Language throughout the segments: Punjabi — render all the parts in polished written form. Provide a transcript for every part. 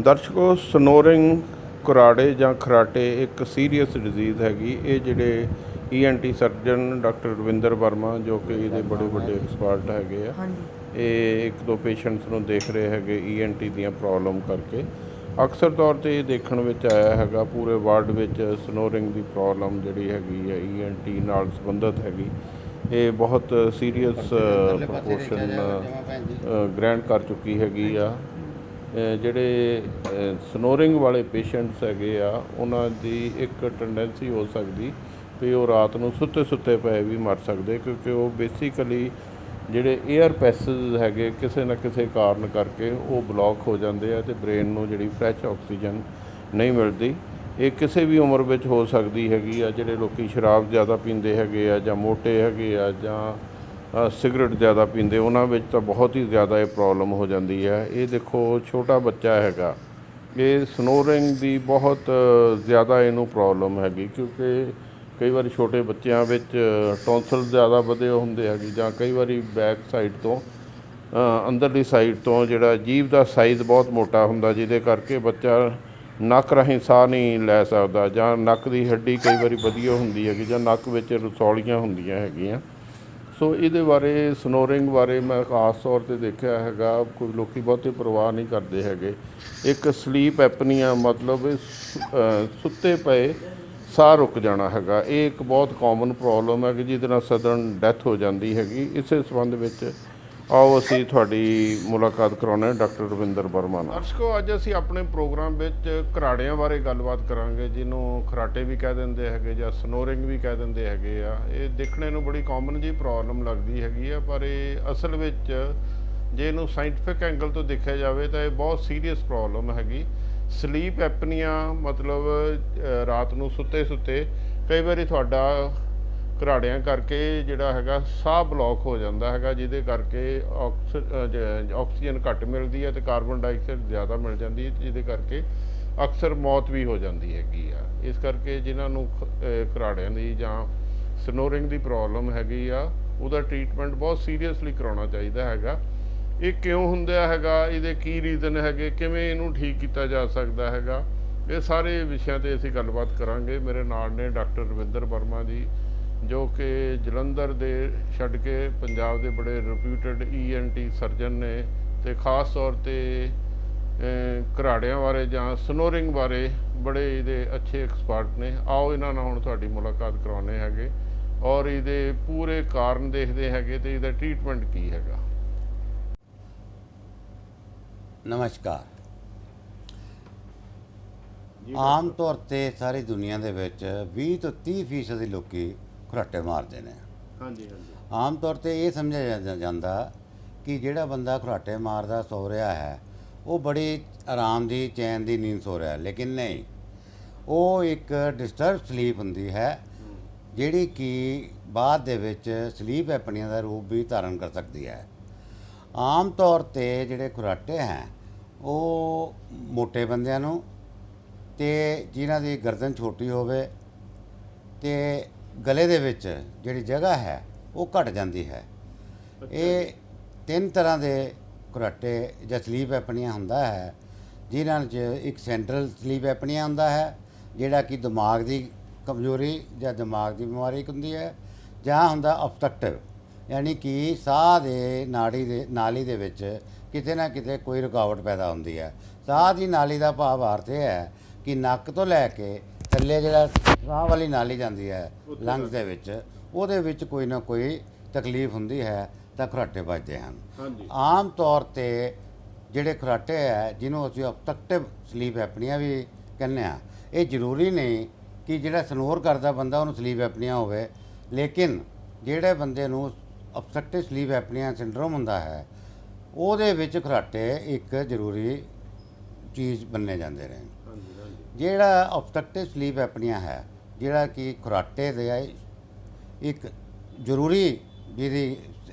ਦਰਸ਼ਕੋ, ਸਨੋਰਿੰਗ ਕੁਰਾੜੇ ਜਾਂ ਖਰਾਟੇ ਇੱਕ ਸੀਰੀਅਸ ਡਿਜ਼ੀਜ਼ ਹੈਗੀ। ਇਹ ਜਿਹੜੇ ENT surgeon doctor Ravinder Verma, ਜੋ ਕਿ ਇਹਦੇ ਬੜੇ ਵੱਡੇ ਐਕਸਪਰਟ ਹੈਗੇ ਆ, ਇਹ ਇੱਕ ਦੋ ਪੇਸ਼ੈਂਟਸ ਨੂੰ ਦੇਖ ਰਹੇ ਹੈਗੇ ਈਐਨਟੀ ਦੀਆਂ ਪ੍ਰੋਬਲਮ ਕਰਕੇ। ਅਕਸਰ ਤੌਰ 'ਤੇ ਇਹ ਦੇਖਣ ਵਿੱਚ ਆਇਆ ਹੈਗਾ ਪੂਰੇ ਵਰਲਡ ਵਿੱਚ ਸਨੋਰਿੰਗ ਦੀ ਪ੍ਰੋਬਲਮ ਜਿਹੜੀ ਹੈਗੀ ਹੈ ਈਐਨਟੀ ਨਾਲ ਸੰਬੰਧਿਤ ਹੈਗੀ। ਇਹ ਬਹੁਤ ਸੀਰੀਅਸ ਪ੍ਰਪੋਰਸ਼ਨ ਗ੍ਰਹਿਣ ਕਰ ਚੁੱਕੀ ਹੈਗੀ ਆ। ਜਿਹੜੇ ਸਨੋਰਿੰਗ ਵਾਲੇ ਪੇਸ਼ੈਂਟਸ ਹੈਗੇ ਆ, ਉਹਨਾਂ ਦੀ ਇੱਕ ਟੈਂਡੈਂਸੀ ਹੋ ਸਕਦੀ ਵੀ ਉਹ ਰਾਤ ਨੂੰ ਸੁੱਤੇ ਪਏ ਵੀ ਮਰ ਸਕਦੇ, ਕਿਉਂਕਿ ਉਹ ਬੇਸਿਕਲੀ ਜਿਹੜੇ ਏਅਰ ਪੈਸੇਜ ਹੈਗੇ ਕਿਸੇ ਨਾ ਕਿਸੇ ਕਾਰਨ ਕਰਕੇ ਉਹ ਬਲੌਕ ਹੋ ਜਾਂਦੇ ਆ ਅਤੇ ਬ੍ਰੇਨ ਨੂੰ ਜਿਹੜੀ ਫਰੈਸ਼ ਆਕਸੀਜਨ ਨਹੀਂ ਮਿਲਦੀ। ਇਹ ਕਿਸੇ ਵੀ ਉਮਰ ਵਿੱਚ ਹੋ ਸਕਦੀ ਹੈਗੀ ਆ। ਜਿਹੜੇ ਲੋਕ ਸ਼ਰਾਬ ਜ਼ਿਆਦਾ ਪੀਂਦੇ ਹੈਗੇ ਆ, ਜਾਂ ਮੋਟੇ ਹੈਗੇ ਆ, ਜਾਂ ਸਿਗਰਟ ਜ਼ਿਆਦਾ ਪੀਂਦੇ, ਉਹਨਾਂ ਵਿੱਚ ਤਾਂ ਬਹੁਤ ਹੀ ਜ਼ਿਆਦਾ ਇਹ ਪ੍ਰੋਬਲਮ ਹੋ ਜਾਂਦੀ ਹੈ। ਇਹ ਦੇਖੋ, ਛੋਟਾ ਬੱਚਾ ਹੈਗਾ, ਇਹ ਸਨੋਰਿੰਗ ਦੀ ਬਹੁਤ ਜ਼ਿਆਦਾ ਇਹਨੂੰ ਪ੍ਰੋਬਲਮ ਹੈਗੀ, ਕਿਉਂਕਿ ਕਈ ਵਾਰੀ ਛੋਟੇ ਬੱਚਿਆਂ ਵਿੱਚ ਟੌਂਸਲ ਜ਼ਿਆਦਾ ਵਧੇ ਹੁੰਦੇ ਹੈਗੇ, ਜਾਂ ਕਈ ਵਾਰੀ ਬੈਕ ਸਾਈਡ ਤੋਂ ਅੰਦਰਲੀ ਸਾਈਡ ਤੋਂ ਜਿਹੜਾ ਜੀਭ ਦਾ ਸਾਈਜ਼ ਬਹੁਤ ਮੋਟਾ ਹੁੰਦਾ, ਜਿਹਦੇ ਕਰਕੇ ਬੱਚਾ ਨੱਕ ਰਾਹੀਂ ਸਾਹ ਨਹੀਂ ਲੈ ਸਕਦਾ, ਜਾਂ ਨੱਕ ਦੀ ਹੱਡੀ ਕਈ ਵਾਰੀ ਵਧੀਆ ਹੁੰਦੀ ਹੈਗੀ, ਜਾਂ ਨੱਕ ਵਿੱਚ ਰਸੌਲੀਆਂ ਹੁੰਦੀਆਂ ਹੈਗੀਆਂ। ਸੋ ਇਹਦੇ ਬਾਰੇ, ਸਨੋਰਿੰਗ ਬਾਰੇ ਮੈਂ ਖਾਸ ਤੌਰ 'ਤੇ ਦੇਖਿਆ ਹੈਗਾ, ਕੋਈ ਲੋਕ ਬਹੁਤੀ ਪਰਵਾਹ ਨਹੀਂ ਕਰਦੇ ਹੈਗੇ। ਇੱਕ ਸਲੀਪ ਐਪਨੀਆ, ਮਤਲਬ ਸੁੱਤੇ ਪਏ ਸਾਹ ਰੁਕ ਜਾਣਾ ਹੈਗਾ। ਇਹ ਇੱਕ ਬਹੁਤ ਕਾਮਨ ਪ੍ਰੋਬਲਮ ਹੈ ਕਿ ਜਿਹਦੇ ਨਾਲ ਸਡਨ ਡੈਥ ਹੋ ਜਾਂਦੀ ਹੈਗੀ। ਇਸੇ ਸੰਬੰਧ ਵਿੱਚ ਆਓ ਅਸੀਂ ਤੁਹਾਡੀ ਮੁਲਾਕਾਤ ਕਰਾਉਂਦੇ ਡਾਕਟਰ ਰਵਿੰਦਰ ਵਰਮਾ ਨਾਲ। ਦਰਸ਼ਕੋ, ਅੱਜ ਅਸੀਂ ਆਪਣੇ ਪ੍ਰੋਗਰਾਮ ਵਿੱਚ ਘਰਾੜਿਆਂ ਬਾਰੇ ਗੱਲਬਾਤ ਕਰਾਂਗੇ, ਜਿਹਨੂੰ ਖਰਾਟੇ ਵੀ ਕਹਿ ਦਿੰਦੇ ਹੈਗੇ ਜਾਂ ਸਨੋਰਿੰਗ ਵੀ ਕਹਿ ਦਿੰਦੇ ਹੈਗੇ ਆ। ਇਹ ਦੇਖਣੇ ਨੂੰ ਬੜੀ ਕਾਮਨ ਜਿਹੀ ਪ੍ਰੋਬਲਮ ਲੱਗਦੀ ਹੈਗੀ ਆ, ਪਰ ਇਹ ਅਸਲ ਵਿੱਚ ਜੇ ਇਹਨੂੰ ਸਾਇੰਟੀਫਿਕ ਐਂਗਲ ਤੋਂ ਦੇਖਿਆ ਜਾਵੇ ਤਾਂ ਇਹ ਬਹੁਤ ਸੀਰੀਅਸ ਪ੍ਰੋਬਲਮ ਹੈਗੀ। ਸਲੀਪ ਐਪਨੀਆ ਮਤਲਬ ਰਾਤ ਨੂੰ ਸੁੱਤੇ ਕਈ ਵਾਰੀ ਤੁਹਾਡਾ ਘਰਾੜਿਆਂ ਕਰਕੇ ਜਿਹੜਾ ਹੈਗਾ ਸਾਹ ਬਲੌਕ ਹੋ ਜਾਂਦਾ ਹੈਗਾ, ਜਿਹਦੇ ਕਰਕੇ ਆਕਸੀਜਨ ਘੱਟ ਮਿਲਦੀ ਹੈ ਅਤੇ ਕਾਰਬਨ ਡਾਈਆਕਸਾਈਡ ਜ਼ਿਆਦਾ ਮਿਲ ਜਾਂਦੀ ਹੈ, ਜਿਹਦੇ ਕਰਕੇ ਅਕਸਰ ਮੌਤ ਵੀ ਹੋ ਜਾਂਦੀ ਹੈਗੀ ਆ। ਇਸ ਕਰਕੇ ਜਿਨ੍ਹਾਂ ਨੂੰ ਘਰਾੜਿਆਂ ਦੀ ਜਾਂ ਸਨੋਰਿੰਗ ਦੀ ਪ੍ਰੋਬਲਮ ਹੈਗੀ ਆ, ਉਹਦਾ ਟਰੀਟਮੈਂਟ ਬਹੁਤ ਸੀਰੀਅਸਲੀ ਕਰਾਉਣਾ ਚਾਹੀਦਾ ਹੈਗਾ। ਇਹ ਕਿਉਂ ਹੁੰਦਾ ਹੈਗਾ, ਇਹਦੇ ਕੀ ਰੀਜ਼ਨ ਹੈਗੇ, ਕਿਵੇਂ ਇਹਨੂੰ ਠੀਕ ਕੀਤਾ ਜਾ ਸਕਦਾ ਹੈਗਾ, ਇਹ ਸਾਰੇ ਵਿਸ਼ਿਆਂ 'ਤੇ ਅਸੀਂ ਗੱਲਬਾਤ ਕਰਾਂਗੇ। ਮੇਰੇ ਨਾਲ ਨੇ ਡਾਕਟਰ ਰਵਿੰਦਰ ਵਰਮਾ ਜੀ, ਜੋ ਕਿ ਜਲੰਧਰ ਦੇ ਛੱਡ ਕੇ ਪੰਜਾਬ ਦੇ ਬੜੇ ਰਿਪਿਊਟਡ ਈਐਨਟੀ ਸਰਜਨ ਨੇ, ਅਤੇ ਖ਼ਾਸ ਤੌਰ 'ਤੇ ਘਰਾੜਿਆਂ ਬਾਰੇ ਜਾਂ ਸਨੋਰਿੰਗ ਬਾਰੇ ਬੜੇ ਇਹਦੇ ਅੱਛੇ ਐਕਸਪਰਟ ਨੇ। ਆਓ ਇਹਨਾਂ ਨਾਲ ਹੁਣ ਤੁਹਾਡੀ ਮੁਲਾਕਾਤ ਕਰਾਉਂਦੇ ਹੈਗੇ ਔਰ ਇਹਦੇ ਪੂਰੇ ਕਾਰਨ ਦੇਖਦੇ ਹੈਗੇ ਅਤੇ ਇਹਦਾ ਟਰੀਟਮੈਂਟ ਕੀ ਹੈਗਾ। ਨਮਸਕਾਰ। ਆਮ ਤੌਰ 'ਤੇ ਸਾਰੀ ਦੁਨੀਆ ਦੇ ਵਿੱਚ 20 ਤੋਂ 30% ਲੋਕੀ ਘਰਾਟੇ ਮਾਰਦੇ ਨੇ। ਹਾਂਜੀ। ਆਮ ਤੌਰ 'ਤੇ ਇਹ ਸਮਝਿਆ ਜਾਂਦਾ ਕਿ ਜਿਹੜਾ ਬੰਦਾ ਘਰਾਟੇ ਮਾਰਦਾ ਸੋ ਰਿਹਾ ਹੈ, ਉਹ ਬੜੀ ਆਰਾਮ ਦੀ, ਚੈਨ ਦੀ ਨੀਂਦ ਸੋ ਰਿਹਾ, ਲੇਕਿਨ ਨਹੀਂ, ਉਹ ਇੱਕ ਡਿਸਟਰਬ ਸਲੀਪ ਹੁੰਦੀ ਹੈ, ਜਿਹੜੀ ਕਿ ਬਾਅਦ ਦੇ ਵਿੱਚ ਸਲੀਪ ਐਪਨੀਆ ਦਾ ਰੂਪ ਵੀ ਧਾਰਨ ਕਰ ਸਕਦੀ ਹੈ। ਆਮ ਤੌਰ 'ਤੇ ਜਿਹੜੇ ਘਰਾਟੇ ਹੈ, ਉਹ ਮੋਟੇ ਬੰਦਿਆਂ ਨੂੰ, ਅਤੇ ਜਿਨ੍ਹਾਂ ਦੀ ਗਰਦਨ ਛੋਟੀ ਹੋਵੇ ਅਤੇ ਗਲੇ ਦੇ ਵਿੱਚ ਜਿਹੜੀ ਜਗ੍ਹਾ ਹੈ ਉਹ ਘਟ ਜਾਂਦੀ ਹੈ। ਇਹ 3 ਤਰ੍ਹਾਂ ਦੇ ਘਰਾਟੇ ਜਾਂ ਸਲੀਪ ਐਪਨੀਆ ਹੁੰਦਾ ਹੈ, ਜਿਨ੍ਹਾਂ 'ਚ ਇੱਕ ਸੈਂਟਰਲ ਸਲੀਪ ਐਪਨੀਆ ਹੁੰਦਾ ਹੈ, ਜਿਹੜਾ ਕਿ ਦਿਮਾਗ ਦੀ ਕਮਜ਼ੋਰੀ ਜਾਂ ਦਿਮਾਗ ਦੀ ਬਿਮਾਰੀ ਹੁੰਦੀ ਹੈ, ਜਾਂ ਹੁੰਦਾ ਆਬਸਟਰਕਟਿਵ, ਯਾਨੀ ਕਿ ਸਾਹ ਦੇ ਨਾਲੀ ਦੇ ਵਿੱਚ ਕਿਤੇ ਨਾ ਕਿਤੇ ਕੋਈ ਰੁਕਾਵਟ ਪੈਦਾ ਹੁੰਦੀ ਹੈ। ਸਾਹ ਦੀ ਨਾਲੀ ਦਾ ਭਾਵ ਅਰਥ ਇਹ ਹੈ ਕਿ ਨੱਕ ਤੋਂ ਲੈ ਕੇ ਥੱਲੇ ਜਿਹੜਾ ਸਾਹ ਵਾਲੀ ਨਾਲੀ ਜਾਂਦੀ ਹੈ ਲੰਗਸ ਦੇ ਵਿੱਚ, ਉਹਦੇ ਵਿੱਚ ਕੋਈ ਨਾ ਕੋਈ ਤਕਲੀਫ ਹੁੰਦੀ ਹੈ ਤਾਂ ਘਰਾਟੇ ਵੱਜਦੇ ਹਨ। ਆਮ ਤੌਰ 'ਤੇ ਜਿਹੜੇ ਘਰਾਟੇ ਹੈ, ਜਿਹਨੂੰ ਅਸੀਂ ਆਬਸਟਰਕਟਿਵ ਸਲੀਪ ਐਪਨੀਆ ਵੀ ਕਹਿੰਦੇ ਹਾਂ, ਇਹ ਜ਼ਰੂਰੀ ਨਹੀਂ ਕਿ ਜਿਹੜਾ ਸਨੋਰ ਕਰਦਾ ਬੰਦਾ ਉਹਨੂੰ ਸਲੀਪ ਐਪਨੀਆ ਹੋਵੇ, ਲੇਕਿਨ ਜਿਹੜੇ ਬੰਦੇ ਨੂੰ ਆਬਸਟਰਕਟਿਵ ਸਲੀਪ ਐਪਨੀਆ ਸਿੰਡਰੋਮ ਹੁੰਦਾ ਹੈ, ਉਹਦੇ ਵਿੱਚ ਘਰਾਟੇ ਇੱਕ ਜ਼ਰੂਰੀ ਚੀਜ਼ ਮੰਨੇ ਜਾਂਦੇ ਨੇ। ਜਿਹੜਾ ਆਬਸਟਰਕਟਿਵ ਸਲੀਪ ਐਪਨੀਆ ਹੈ, ਜਿਹੜਾ ਕਿ ਘਰਾਟੇ ਦੇ ਇੱਕ ਜ਼ਰੂਰੀ ਜਿਹਦੀ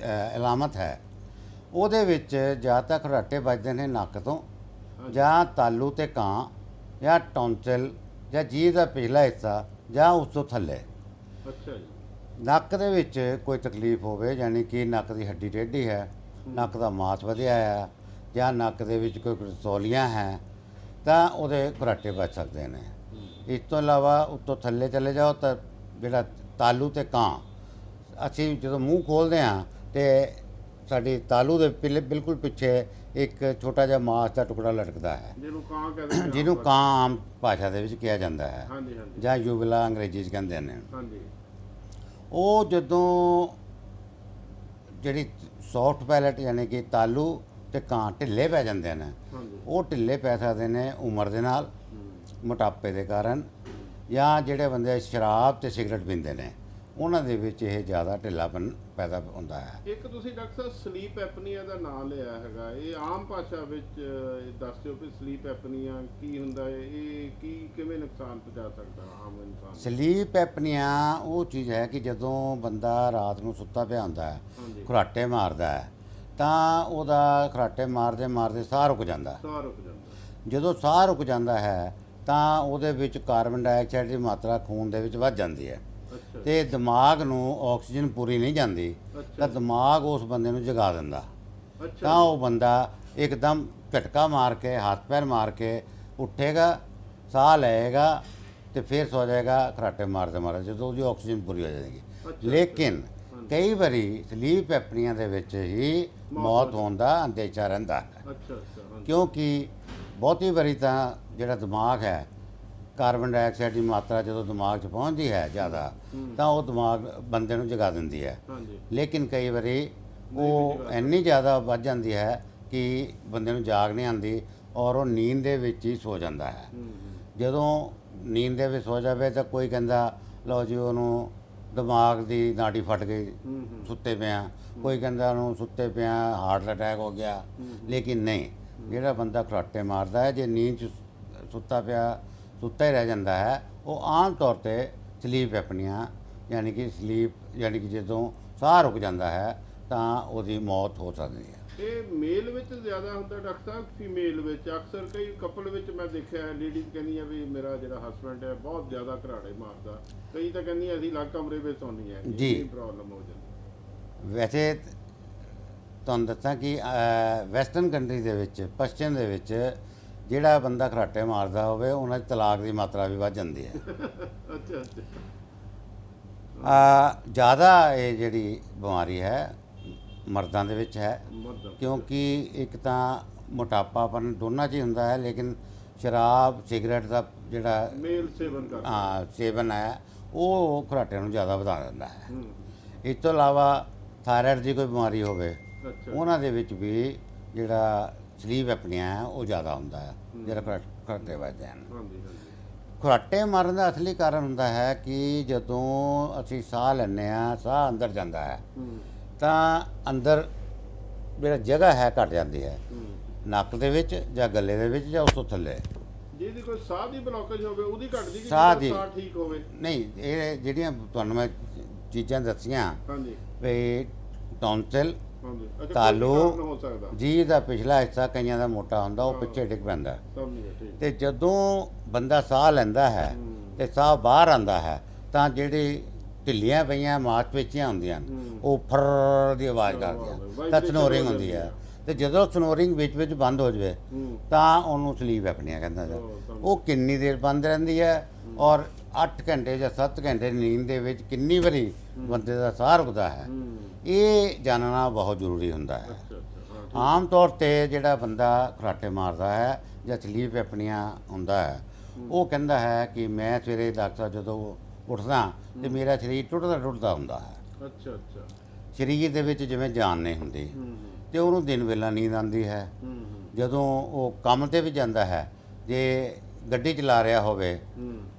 ਅਲਾਮਤ ਹੈ, ਉਹਦੇ ਵਿੱਚ ਜਾਂ ਤਾਂ ਘਰਾਟੇ ਵੱਜਦੇ ਨੇ ਨੱਕ ਤੋਂ, ਜਾਂ ਤਾਲੂ ਤੇ ਕਾਂ, ਜਾਂ ਟੌਂਸਲ, ਜਾਂ ਜੀਭ ਦਾ ਪਿਛਲਾ ਹਿੱਸਾ, ਜਾਂ ਉਸ ਤੋਂ ਥੱਲੇ। ਅੱਛਾ ਜੀ। ਨੱਕ ਦੇ ਵਿੱਚ ਕੋਈ ਤਕਲੀਫ ਹੋਵੇ, ਯਾਨੀ ਕਿ ਨੱਕ ਦੀ ਹੱਡੀ ਟੇਢੀ ਹੈ, ਨੱਕ ਦਾ ਮਾਸ ਵਧਿਆ ਹੈ, ਜਾਂ ਨੱਕ ਦੇ ਵਿੱਚ ਕੋਈ ਰਸੌਲੀਆਂ ਹੈ, ਤਾਂ ਉਹਦੇ ਘਰਾਟੇ ਬਚ ਸਕਦੇ ਨੇ। ਇਸ ਤੋਂ ਇਲਾਵਾ ਉੱਤੋਂ ਥੱਲੇ ਚਲੇ ਜਾਓ ਤਾਂ ਜਿਹੜਾ ਤਾਲੂ ਤੇ ਕਾਂ, ਅਸੀਂ ਜਦੋਂ ਮੂੰਹ ਖੋਲ੍ਹਦੇ ਹਾਂ ਤੇ ਸਾਡੀ ਤਾਲੂ ਦੇ ਬਿਲਕੁਲ ਪਿੱਛੇ ਇੱਕ ਛੋਟਾ ਜਿਹਾ ਮਾਸ ਦਾ ਟੁਕੜਾ ਲਟਕਦਾ ਹੈ, ਜਿਹਨੂੰ ਕਾਂ ਕਹਿੰਦੇ ਨੇ। ਜਿਹਨੂੰ ਕਾਂ ਆਮ ਭਾਸ਼ਾ ਦੇ ਵਿੱਚ ਕਿਹਾ ਜਾਂਦਾ ਹੈ, ਹਾਂਜੀ ਹਾਂਜੀ ਜਾਂ ਯੂਵਲਾ ਅੰਗਰੇਜ਼ੀ 'ਚ ਕਹਿੰਦੇ ਨੇ। ਹਾਂਜੀ। ਉਹ ਜਦੋਂ ਜਿਹੜੀ ਸੌਫਟ ਪੈਲਟ ਯਾਨੀ ਕਿ ਤਾਲੂ ਤੇ ਕਾਂ ਢਿੱਲੇ ਪੈ ਜਾਂਦੇ ਨੇ, ਹਾਂਜੀ ਉਹ ਢਿੱਲੇ ਪੈ ਸਕਦੇ ਨੇ ਉਮਰ ਦੇ ਨਾਲ, ਮੋਟਾਪੇ ਦੇ ਕਾਰਨ, ਜਾਂ ਜਿਹੜੇ ਬੰਦੇ ਸ਼ਰਾਬ ਤੇ ਸਿਗਰਟ ਪੀਂਦੇ ਨੇ ਉਹਨਾਂ ਦੇ ਵਿੱਚ ਇਹ ਜ਼ਿਆਦਾ ਢਿੱਲਾਪਨ ਪੈਦਾ ਹੁੰਦਾ ਹੈ। ਇੱਕ ਤੁਸੀਂ ਡਾਕਟਰ ਸਾਹਿਬ ਸਲੀਪ ਐਪਨੀਆ ਦਾ ਨਾਮ ਲਿਆ ਹੈਗਾ, ਇਹ ਆਮ ਭਾਸ਼ਾ ਵਿੱਚ ਦੱਸ ਦਿਓ ਕਿ ਸਲੀਪ ਐਪਨੀਆ ਕੀ ਹੁੰਦਾ ਹੈ, ਇਹ ਕਿਵੇਂ ਨੁਕਸਾਨ ਪਹੁੰਚਾ ਸਕਦਾ ਆਮ ਇਨਸਾਨ ਨੂੰ? ਸਲੀਪ ਐਪਨੀਆ ਉਹ ਚੀਜ਼ ਹੈ ਕਿ ਜਦੋਂ ਬੰਦਾ ਰਾਤ ਨੂੰ ਸੁੱਤਾ ਪਿਆ ਹੁੰਦਾ ਹੈ, ਹਾਂਜੀ। ਖੁਰਾਟੇ ਮਾਰਦਾ ਹੈ, ਤਾਂ ਉਹਦਾ ਖੁਰਾਟੇ ਮਾਰਦੇ ਮਾਰਦੇ ਸਾਹ ਰੁਕ ਜਾਂਦਾ ਹੈ। ਸਾਹ ਰੁਕ ਜਾਂਦਾ। ਜਦੋਂ ਸਾਹ ਰੁਕ ਜਾਂਦਾ ਹੈ ਤਾਂ ਉਹਦੇ ਵਿੱਚ ਕਾਰਬਨ ਡਾਈਆਕਸਾਈਡ ਦੀ ਮਾਤਰਾ ਖੂਨ ਦੇ ਵਿੱਚ ਵੱਧ ਜਾਂਦੀ ਹੈ ਅੱਛਾ ਤੇ ਦਿਮਾਗ ਨੂੰ ਆਕਸੀਜਨ ਪੂਰੀ ਨਹੀਂ ਜਾਂਦੀ, ਅੱਛਾ ਤਾਂ ਦਿਮਾਗ ਉਸ ਬੰਦੇ ਨੂੰ ਜਗਾ ਦਿੰਦਾ। ਅੱਛਾ ਤਾਂ ਉਹ ਬੰਦਾ ਇੱਕਦਮ ਝਟਕਾ ਮਾਰ ਕੇ, ਹੱਥ ਪੈਰ ਮਾਰ ਕੇ ਉੱਠੇਗਾ, ਸਾਹ ਲਏਗਾ ਤੇ ਫਿਰ ਸੋ ਜਾਏਗਾ ਖਰਾਟੇ ਮਾਰਦੇ ਮਾਰਦੇ, ਜਦੋਂ ਉਹਦੀ ਆਕਸੀਜਨ ਪੂਰੀ ਹੋ ਜਾਏਗੀ। ਅੱਛਾ, ਲੇਕਿਨ ਕਈ ਵਾਰੀ ਸਲੀਪ ਐਪਨੀਆ ਦੇ ਵਿੱਚ ਹੀ ਮੌਤ ਹੋਣ ਦਾ ਅੰਦੇਸ਼ਾ ਰਹਿੰਦਾ ਹੈ, ਅੱਛਾ ਅੱਛਾ ਹਾਂਜੀ। ਕਿਉਂਕਿ ਬਹੁਤੀ ਵਾਰੀ ਤਾਂ ਜਿਹੜਾ ਦਿਮਾਗ ਹੈ, ਕਾਰਬਨ ਡਾਈਆਕਸਾਈਡ ਦੀ ਮਾਤਰਾ ਜਦੋਂ ਦਿਮਾਗ 'ਚ ਪਹੁੰਚਦੀ ਹੈ ਜ਼ਿਆਦਾ, ਤਾਂ ਉਹ ਦਿਮਾਗ ਬੰਦੇ ਨੂੰ ਜਗਾ ਦਿੰਦੀ ਹੈ। ਹਾਂਜੀ ਲੇਕਿਨ ਕਈ ਵਾਰੀ ਉਹ ਇੰਨੀ ਜ਼ਿਆਦਾ ਵੱਧ ਜਾਂਦੀ ਹੈ ਕਿ ਬੰਦੇ ਨੂੰ ਜਾਗ ਨਹੀਂ ਆਉਂਦੀ ਔਰ ਉਹ ਨੀਂਦ ਦੇ ਵਿੱਚ ਹੀ ਸੋ ਜਾਂਦਾ ਹੈ। ਜਦੋਂ ਨੀਂਦ ਦੇ ਵਿੱਚ ਸੋ ਜਾਵੇ ਤਾਂ ਕੋਈ ਕਹਿੰਦਾ ਲਓ ਜੀ ਉਹਨੂੰ ਦਿਮਾਗ ਦੀ ਨਾੜੀ ਫਟ ਗਈ, ਸੁੱਤੇ ਪਿਆ, ਕੋਈ ਕਹਿੰਦਾ ਉਹਨੂੰ ਸੁੱਤੇ ਪਿਆ ਹਾਰਟ ਅਟੈਕ ਹੋ ਗਿਆ। ਲੇਕਿਨ ਨਹੀਂ, ਜਿਹੜਾ ਬੰਦਾ ਖਰਾਟੇ ਮਾਰਦਾ ਹੈ, ਜੇ ਨੀਂਦ 'ਚ ਸੁੱਤਾ ਪਿਆ ਸੁੱਤਾ ਹੀ ਰਹਿ ਜਾਂਦਾ ਹੈ, ਉਹ ਆਮ ਤੌਰ ਤੇ ਸਲੀਪ ਐਪਨੀਆ ਯਾਨੀ ਕਿ ਜਦੋਂ ਸਾਹ ਰੁਕ ਜਾਂਦਾ ਹੈ ਤਾਂ ਉਹਦੀ ਮੌਤ ਹੋ ਸਕਦੀ ਹੈ। ਇਹ ਮੇਲ ਵਿੱਚ ਜ਼ਿਆਦਾ ਹੁੰਦਾ ਡਾਕਟਰ ਸਾਹਿਬ, ਫੀਮੇਲ ਵਿੱਚ? ਅਕਸਰ ਕਈ ਕਪਲ ਵਿੱਚ ਮੈਂ ਦੇਖਿਆ ਲੇਡੀਜ਼ ਕਹਿੰਦੀਆਂ ਵੀ ਮੇਰਾ ਜਿਹੜਾ ਹਸਬੈਂਡ ਹੈ ਬਹੁਤ ਜ਼ਿਆਦਾ ਘਰਾੜੇ ਮਾਰਦਾ, ਕਈ ਤਾਂ ਕਹਿੰਦੀਆਂ ਅਸੀਂ ਅਲੱਗ ਕਮਰੇ ਵਿੱਚ ਸੌਂਦੀ ਹੈ, ਜੀ। ਇਹ ਪ੍ਰੋਬਲਮ ਹੋ ਜਾਂਦੀ। ਵੈਸੇ ਤੁਹਾਨੂੰ ਦੱਸਾਂ ਕਿ ਵੈਸਟਰਨ ਕੰਟਰੀ ਦੇ ਵਿੱਚ, ਪੱਛਮ ਦੇ ਵਿੱਚ ਜਿਹੜਾ ਬੰਦਾ ਖਰਾਟੇ ਮਾਰਦਾ ਹੋਵੇ ਉਹਨਾਂ 'ਚ ਤਲਾਕ ਦੀ ਮਾਤਰਾ ਵੀ ਵੱਧ ਜਾਂਦੀ ਹੈ। ਅੱਛਾ ਅੱਛਾ ਜ਼ਿਆਦਾ ਇਹ ਜਿਹੜੀ ਬਿਮਾਰੀ ਹੈ ਮਰਦਾਂ ਦੇ ਵਿੱਚ ਹੈ, ਮਰਦਾਂ। ਕਿਉਂਕਿ ਇੱਕ ਤਾਂ ਮੋਟਾਪਾਪਨ ਦੋਨਾਂ 'ਚ ਹੀ ਹੁੰਦਾ ਹੈ, ਲੇਕਿਨ ਸ਼ਰਾਬ ਸਿਗਰਟ ਦਾ ਜਿਹੜਾ ਮੇਲ ਸੇਵਨ ਕਰਦਾ। ਸੇਵਨ ਹੈ ਉਹ ਖਰਾਟੇ ਨੂੰ ਜ਼ਿਆਦਾ ਵਧਾ ਦਿੰਦਾ ਹੈ। ਹੂੰ ਇਸ ਤੋਂ ਇਲਾਵਾ ਥਾਇਰਾਇਡ ਦੀ ਕੋਈ ਬਿਮਾਰੀ ਹੋਵੇ, ਅੱਛਾ ਉਹਨਾਂ ਦੇ ਵਿੱਚ ਵੀ ਜਿਹੜਾ ਸਲੀਪ ਐਪਨੀਆ ਹੈ ਉਹ ਜ਼ਿਆਦਾ ਹੁੰਦਾ ਹੈ, ਜਿਹੜਾ ਖਰਾਟੇ ਵੱਜਦੇ ਹਨ। ਹਾਂਜੀ ਹਾਂਜੀ ਖਰਾਟੇ ਮਾਰਨ ਦਾ ਅਸਲੀ ਕਾਰਨ ਹੁੰਦਾ ਹੈ ਕਿ ਜਦੋਂ ਅਸੀਂ ਸਾਹ ਲੈਂਦੇ ਹਾਂ, ਸਾਹ ਅੰਦਰ ਜਾਂਦਾ ਹੈ ਤਾਂ ਅੰਦਰ ਜਿਹੜਾ ਜਗ੍ਹਾ ਹੈ ਘਟ ਜਾਂਦੀ ਹੈ, ਨੱਕ ਦੇ ਵਿੱਚ ਜਾਂ ਗਲੇ ਦੇ ਵਿੱਚ ਜਾਂ ਉਸ ਤੋਂ ਥੱਲੇ। ਜਿਹਦੀ ਕੋਈ ਸਾਹ ਦੀ ਬਲੌਕੇਜ ਹੋਵੇ ਉਹਦੀ ਘਟਦੀ, ਕਿ ਸਾਹ ਜਿਹਦਾ ਦੀ- ਸਾਹ ਠੀਕ ਹੋਵੇ? ਨਹੀਂ, ਇਹ ਜਿਹੜੀਆਂ ਤੁਹਾਨੂੰ ਮੈਂ ਚੀਜ਼ਾਂ ਦੱਸੀਆਂ ਹਾਂਜੀ ਵੀ ਟੌਨਸਿਲ, ਹਾਂਜੀ। ਅੱਛਾ, ਕੋਈ ਤਾਲੂ, ਕਾਰਨ ਹੋ ਸਕਦਾ। ਜੀਭ ਦਾ ਪਿਛਲਾ ਹਿੱਸਾ ਕਈਆਂ ਦਾ ਮੋਟਾ ਹੁੰਦਾ, ਉਹ ਪਿੱਛੇ ਡਿੱਗ ਪੈਂਦਾ। ਸਮਝ ਗਿਆ, ਠੀਕ। ਤੇ ਜਦੋਂ ਬੰਦਾ ਸਾਹ ਲੈਂਦਾ ਹੈ ਤੇ ਸਾਹ ਬਾਹਰ ਆਉਂਦਾ ਹੈ ਤਾਂ ਜਿਹੜੀ ਢਿੱਲੀਆਂ ਪਈਆਂ ਮਾਸਪੇਸ਼ੀਆਂ ਹੁੰਦੀਆਂ ਹਨ ਉਹ ਫਰ ਦੀ ਆਵਾਜ਼ ਕਰਦੀਆਂ, ਤਾਂ ਸਨੋਰਿੰਗ ਹੁੰਦੀ ਹੈ। ਤੇ ਜਦੋਂ ਸਨੋਰਿੰਗ ਵਿੱਚ ਬੰਦ ਹੋ ਜਾਵੇ ਤਾਂ ਉਹਨੂੰ ਸਲੀਪ ਐਪਨੀਆ ਕਹਿੰਦਾ ਹੈ। ਉਹ ਕਿੰਨੀ ਦੇਰ ਬੰਦ ਰਹਿੰਦੀ ਹੈ ਔਰ 8 ਘੰਟੇ ਜਾਂ 7 ਘੰਟੇ ਨੀਂਦ ਦੇ ਵਿੱਚ ਕਿੰਨੀ ਵਾਰੀ ਬੰਦੇ ਦਾ ਸਾਹ ਰੁਕਦਾ ਹੈ, ਇਹ ਜਾਣਨਾ ਬਹੁਤ ਜ਼ਰੂਰੀ ਹੁੰਦਾ ਹੈ। ਅੱਛਾ ਅੱਛਾ ਹਾਂ ਆਮ ਤੌਰ ਤੇ ਜਿਹੜਾ ਬੰਦਾ ਖਰਾਟੇ ਮਾਰਦਾ ਹੈ ਜਾਂ ਸਲੀਪ ਐਪਨੀਆ ਹੁੰਦਾ ਹੈ, ਉਹ ਕਹਿੰਦਾ ਹੈ ਕਿ ਮੈਂ ਸਵੇਰੇ ਡਾਕਟਰ ਜਦੋਂ ਉੱਠਦਾ ਤੇ ਮੇਰਾ ਸਰੀਰ ਟੁੱਟਦਾ ਹੁੰਦਾ ਹੈ। ਅੱਛਾ ਅੱਛਾ ਸਰੀਰ ਦੇ ਵਿੱਚ ਜਿਵੇਂ ਜਾਨ ਨਹੀਂ ਹੁੰਦੀ ਤੇ ਉਹਨੂੰ ਦਿਨ ਵੇਲਾ ਨੀਂਦ ਆਉਂਦੀ ਹੈ। ਜਦੋਂ ਉਹ ਕੰਮ ਤੇ ਵੀ ਜਾਂਦਾ ਹੈ, ਜੇ ਗੱਡੀ ਚਲਾ ਰਿਹਾ ਹੋਵੇ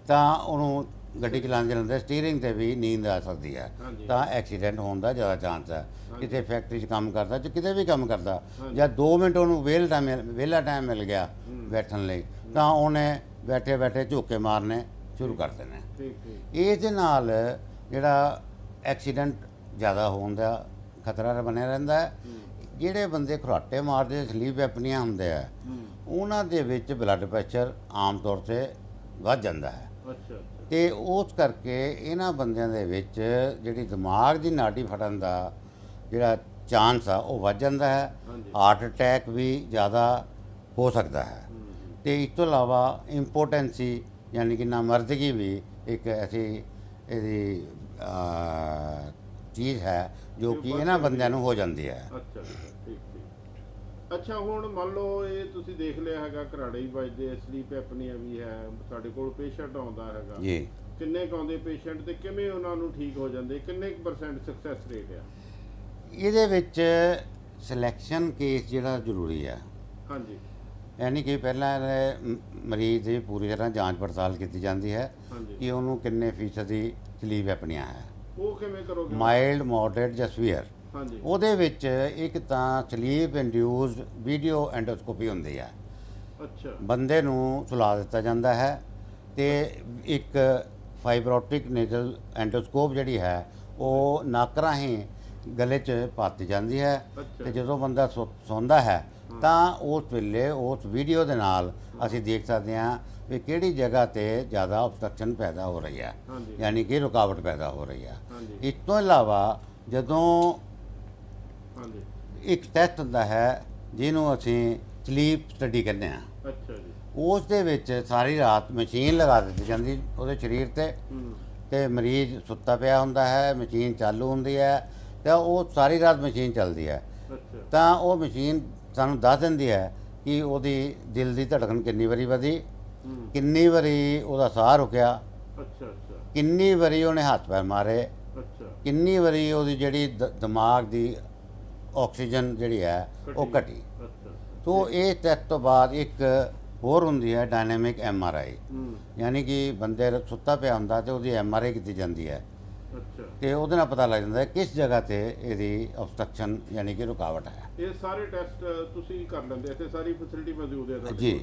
ਤਾਂ ਉਹਨੂੰ ਗੱਡੀ ਚਲਾਉਂਦੇ ਸਟੀਅਰਿੰਗ ਤੇ ਵੀ ਨੀਂਦ ਆ ਸਕਦੀ ਹੈ, ਤਾਂ ਐਕਸੀਡੈਂਟ ਹੋਣ ਦਾ ਜ਼ਿਆਦਾ ਚਾਂਸ ਹੈ। ਕਿਤੇ ਫੈਕਟਰੀ 'ਚ ਕੰਮ ਕਰਦਾ ਜਾਂ ਕਿਤੇ ਵੀ ਕੰਮ ਕਰਦਾ, ਜਾਂ 2 ਮਿੰਟ ਉਹਨੂੰ ਵਿਹਲਾ ਟਾਈਮ ਮਿਲ ਗਿਆ ਬੈਠਣ ਲਈ, ਤਾਂ ਉਹਨੇ ਬੈਠੇ ਬੈਠੇ ਝੋਕੇ ਮਾਰਨੇ ਸ਼ੁਰੂ ਕਰ ਦੇਣੇ। ਠੀਕ ਠੀਕ ਇਸ ਦੇ ਨਾਲ ਜਿਹੜਾ ਐਕਸੀਡੈਂਟ ਜ਼ਿਆਦਾ ਹੋਣ ਦਾ ਖਤਰਾ ਬਣਿਆ ਰਹਿੰਦਾ ਹੈ। ਜਿਹੜੇ ਬੰਦੇ ਖਰਾਟੇ ਮਾਰਦੇ ਸਲੀਪ ਐਪਨੀਆ ਹੁੰਦੇ ਆ, ਉਹਨਾਂ ਦੇ ਵਿੱਚ ਬਲੱਡ ਪ੍ਰੈਸ਼ਰ ਆਮ ਤੌਰ ਤੇ ਵੱਧ ਜਾਂਦਾ ਹੈ। ਅੱਛਾ ਤੇ ਉਸ ਕਰਕੇ ਇਹਨਾਂ ਬੰਦਿਆਂ ਦੇ ਵਿੱਚ ਜਿਹੜੀ ਦਿਮਾਗ ਦੀ ਨਾੜੀ ਫਟਣ ਦਾ ਜਿਹੜਾ ਚਾਂਸ ਆ ਉਹ ਵੱਧ ਜਾਂਦਾ ਹੈ। ਹਾਰਟ ਅਟੈਕ ਵੀ ਜ਼ਿਆਦਾ ਹੋ ਸਕਦਾ ਹੈ। ਤੇ ਇਸ ਤੋਂ ਇਲਾਵਾ ਇੰਪੋਟੈਂਸੀ ਯਾਨੀ ਕਿ ਨਾਮਰਦਗੀ ਵੀ ਇੱਕ ਐਸੀ ਇਹਦੀ ਚੀਜ਼ ਹੈ ਜੋ ਕਿ ਇਹਨਾਂ ਬੰਦਿਆਂ ਨੂੰ ਹੋ ਜਾਂਦੀ ਹੈ। ਅੱਛਾ ਠੀਕ ਠੀਕ। ਅੱਛਾ ਹੁਣ ਮੰਨ ਲਓ ਇਹ ਤੁਸੀਂ ਦੇਖ ਲਿਆ ਹੈਗਾ ਘਰਾੜੇ ਵੀ ਵੱਜਦੇ, ਸਲੀਪ ਐਪਨੀਆ ਵੀ ਹੈ, ਸਾਡੇ ਕੋਲ ਪੇਸ਼ੈਂਟ ਆਉਂਦਾ ਹੈਗਾ ਜੀ, ਕਿੰਨੇ ਕੁ ਆਉਂਦੇ ਪੇਸ਼ੈਂਟ ਤੇ ਕਿਵੇਂ ਉਹਨਾਂ ਨੂੰ ਠੀਕ ਹੋ ਜਾਂਦੇ, ਕਿੰਨੇ ਕੁ % ਸਕਸੈਸ ਰੇਟ ਆ? ਇਹਦੇ ਵਿੱਚ ਸਿਲੈਕਸ਼ਨ ਕੇਸ ਜਿਹੜਾ ਜ਼ਰੂਰੀ ਹੈ, ਹਾਂਜੀ ਯਾਨੀ ਕਿ ਪਹਿਲਾਂ ਮਰੀਜ਼ ਦੀ ਪੂਰੀ ਤਰ੍ਹਾਂ ਜਾਂਚ ਪੜਤਾਲ ਕੀਤੀ ਜਾਂਦੀ ਹੈ ਹਾਂਜੀ। ਕਿ ਉਹਨੂੰ ਕਿੰਨੇ ਫੀਸਦੀ ਸਲੀਪ ਐਪਨੀਆ ਹੈ, ਉਹ ਕਿਵੇਂ ਕਰੋਗੇ? ਮਾਈਲਡ, ਮੋਡਰੇਟ ਜਾਂ ਸਵੀਅਰ। ਹਾਂਜੀ ਉਹਦੇ ਵਿੱਚ ਇੱਕ ਤਾਂ ਸਲੀਪ ਇੰਡਿਊਸਡ ਵੀਡੀਓ ਐਂਡੋਸਕੋਪੀ ਹੁੰਦੀ ਹੈ, ਅੱਛਾ ਬੰਦੇ ਨੂੰ ਸੁਲਾ ਦਿੱਤਾ ਜਾਂਦਾ ਹੈ ਤੇ ਇੱਕ ਫਾਈਬਰੋਟਿਕ ਨੇਜ਼ਲ ਐਂਡੋਸਕੋਪ ਜਿਹੜੀ ਹੈ ਉਹ ਨੱਕ ਰਾਹੀਂ ਗਲੇ 'ਚ ਪਾਤੀ ਜਾਂਦੀ ਹੈ ਅੱਛਾ। ਤੇ ਜਦੋਂ ਬੰਦਾ ਸੌਂਦਾ ਹੈ ਤਾਂ ਉਸ ਵੇਲੇ ਉਸ ਵੀਡੀਓ ਦੇ ਨਾਲ ਅਸੀਂ ਦੇਖ ਸਕਦੇ ਹਾਂ ਵੀ ਕਿਹੜੀ ਜਗ੍ਹਾ ਤੇ ਜ਼ਿਆਦਾ ਆਬਸਟਰਕਸ਼ਨ ਪੈਦਾ ਹੋ ਰਹੀ ਹੈ, ਹਾਂਜੀ ਯਾਨੀ ਕਿ ਰੁਕਾਵਟ ਪੈਦਾ ਹੋ ਰਹੀ ਹੈ। ਹਾਂਜੀ ਇਸ ਤੋਂ ਇਲਾਵਾ ਜਦੋਂ ਹਾਂਜੀ ਇੱਕ ਟੈਸਟ ਹੁੰਦਾ ਹੈ ਜਿਹਨੂੰ ਅਸੀਂ ਸਲੀਪ ਸਟੱਡੀ ਕਹਿੰਦੇ ਹਾਂ, ਅੱਛਾ ਜੀ ਉਸ ਦੇ ਵਿੱਚ ਸਾਰੀ ਰਾਤ ਮਸ਼ੀਨ ਲਗਾ ਦਿੱਤੀ ਜਾਂਦੀ ਉਹਦੇ ਸਰੀਰ ਤੇ ਹੂੰ ਤੇ ਮਰੀਜ਼ ਸੁੱਤਾ ਪਿਆ ਹੁੰਦਾ ਹੈ, ਮਸ਼ੀਨ ਚਾਲੂ ਹੁੰਦੀ ਹੈ ਤੇ ਉਹ ਸਾਰੀ ਰਾਤ ਮਸ਼ੀਨ ਚੱਲਦੀ ਹੈ। ਅੱਛਾ ਤਾਂ ਉਹ ਮਸ਼ੀਨ ਸਾਨੂੰ ਦੱਸ ਦਿੰਦੀ ਹੈ ਕਿ ਉਹਦੀ ਦਿਲ ਦੀ ਧੜਕਨ ਕਿੰਨੀ ਵਾਰੀ ਵਧੀ, ਹੂੰ ਕਿੰਨੀ ਵਾਰੀ ਉਹਦਾ ਸਾਹ ਰੁਕਿਆ, ਅੱਛਾ ਅੱਛਾ ਕਿੰਨੀ ਵਾਰੀ ਉਹਨੇ ਹੱਥ ਪੈਰ ਮਾਰੇ, ਅੱਛਾ ਕਿੰਨੀ ਵਾਰੀ ਉਹਦੀ ਜਿਹੜੀ ਦਿਮਾਗ ਦੀ ਆਕਸੀਜਨ ਜਿਹੜੀ ਹੈ ਉਹ ਘਟੀ। ਅੱਛਾ ਸੋ ਇਹ ਟੈਸਟ ਤੋਂ ਬਾਅਦ ਇੱਕ ਹੋਰ ਹੁੰਦੀ ਹੈ ਡਾਇਨਾਮਿਕ MRI, ਹੂੰ ਯਾਨੀ ਕਿ ਬੰਦੇ ਸੁੱਤਾ ਪਿਆ ਹੁੰਦਾ ਤੇ ਉਹਦੀ MRI ਕੀਤੀ ਜਾਂਦੀ ਹੈ ਅੱਛਾ। ਤੇ ਉਹਦੇ ਨਾਲ ਪਤਾ ਲੱਗ ਜਾਂਦਾ ਹੈ ਕਿਸ ਜਗ੍ਹਾ ਤੇ ਇਹਦੀ ਆਬਸਟਰਕਸ਼ਨ ਯਾਨੀ ਕਿ ਰੁਕਾਵਟ ਹੈ। ਇਹ ਸਾਰੇ ਟੈਸਟ ਤੁਸੀਂ ਕਰ ਲੈਂਦੇ, ਇੱਥੇ ਸਾਰੀ ਫੈਸਿਲਿਟੀ ਮੌਜੂਦ ਹੈ ਤੁਹਾਡੇ ਜੀ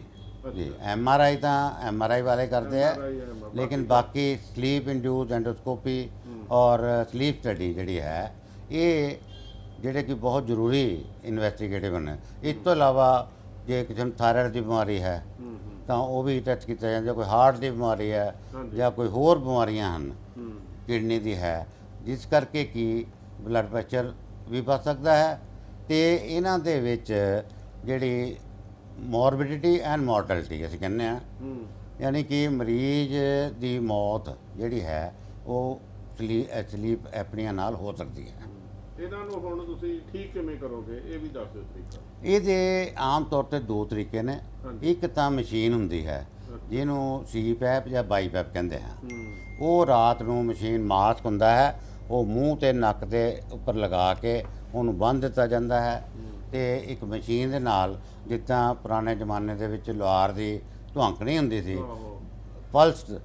ਕੋਲ? ਜੀ, MRI ਤਾਂ MRI ਵਾਲੇ ਕਰਦੇ ਆ, MRI ਹੈ, ਲੇਕਿਨ ਬਾਕੀ ਸਲੀਪ ਇੰਡਿਊਸ ਐਂਡੋਸਕੋਪੀ ਔਰ ਸਲੀਪ ਸਟੱਡੀ ਜਿਹੜੀ ਹੈ ਇਹ ਜਿਹੜੇ ਕਿ ਬਹੁਤ ਜ਼ਰੂਰੀ ਇਨਵੈਸਟੀਗੇਟਿਵ ਨੇ। ਇਸ ਤੋਂ ਇਲਾਵਾ ਜੇ ਕਿਸੇ ਨੂੰ ਥਾਇਰਾਇਡ ਦੀ ਬਿਮਾਰੀ ਹੈ ਹੂੰ ਹੂੰ ਤਾਂ ਉਹ ਵੀ ਟੈਸਟ ਕੀਤਾ ਜਾਂਦਾ, ਕੋਈ ਹਾਰਟ ਦੀ ਬਿਮਾਰੀ ਹੈ ਹਾਂਜੀ। ਜਾਂ ਕੋਈ ਹੋਰ ਬਿਮਾਰੀਆਂ ਹਨ, ਹੂੰ ਕਿਡਨੀ ਦੀ ਹੈ, ਜਿਸ ਕਰਕੇ ਕਿ ਬਲੱਡ ਪ੍ਰੈਸ਼ਰ ਵੀ ਵੱਧ ਸਕਦਾ ਹੈ ਤੇ ਇਹਨਾਂ ਦੇ ਵਿੱਚ ਜਿਹੜੀ ਮੋਰਬਿਡਿਟੀ ਐਂਡ ਮੋਰਟੈਲਿਟੀ ਅਸੀਂ ਕਹਿੰਦੇ ਹਾਂ, ਹੂੰ ਯਾਨੀ ਕਿ ਮਰੀਜ਼ ਦੀ ਮੌਤ ਜਿਹੜੀ ਹੈ ਉਹ ਸਲੀਪ ਐਪਨੀਆ ਨਾਲ ਹੋ ਸਕਦੀ ਹੈ। ਇਹਨਾਂ ਨੂੰ ਹੁਣ ਤੁਸੀਂ ਠੀਕ ਕਿਵੇਂ ਕਰੋਗੇ ਇਹ ਵੀ ਦੱਸ ਦਿਓ ਤਰੀਕਾ। ਇਹਦੇ ਆਮ ਤੌਰ ਤੇ ਦੋ ਤਰੀਕੇ ਨੇ। ਹਾਂਜੀ। ਇੱਕ ਤਾਂ ਮਸ਼ੀਨ ਹੁੰਦੀ ਹੈ ਜਿਹਨੂੰ CPAP ਜਾਂ BiPAP ਕਹਿੰਦੇ ਆ। ਹੂੰ ਉਹ ਰਾਤ ਨੂੰ ਮਸ਼ੀਨ ਮਾਸਕ ਹੁੰਦਾ ਹੈ, ਉਹ ਮੂੰਹ ਤੇ ਨੱਕ ਦੇ ਉੱਪਰ ਲਗਾ ਕੇ ਉਹਨੂੰ ਬੰਨ੍ਹ ਦਿੱਤਾ ਜਾਂਦਾ ਹੈ ਤੇ ਇੱਕ ਮਸ਼ੀਨ ਦੇ ਨਾਲ ਜਿੱਦਾਂ ਪੁਰਾਣੇ ਜ਼ਮਾਨੇ ਦੇ ਵਿੱਚ ਲੋਹਾਰ ਦੀ ਧੁਆਂਕਣੀ ਹੁੰਦੀ ਸੀ, ਆਹੋ ਪਲਸਡ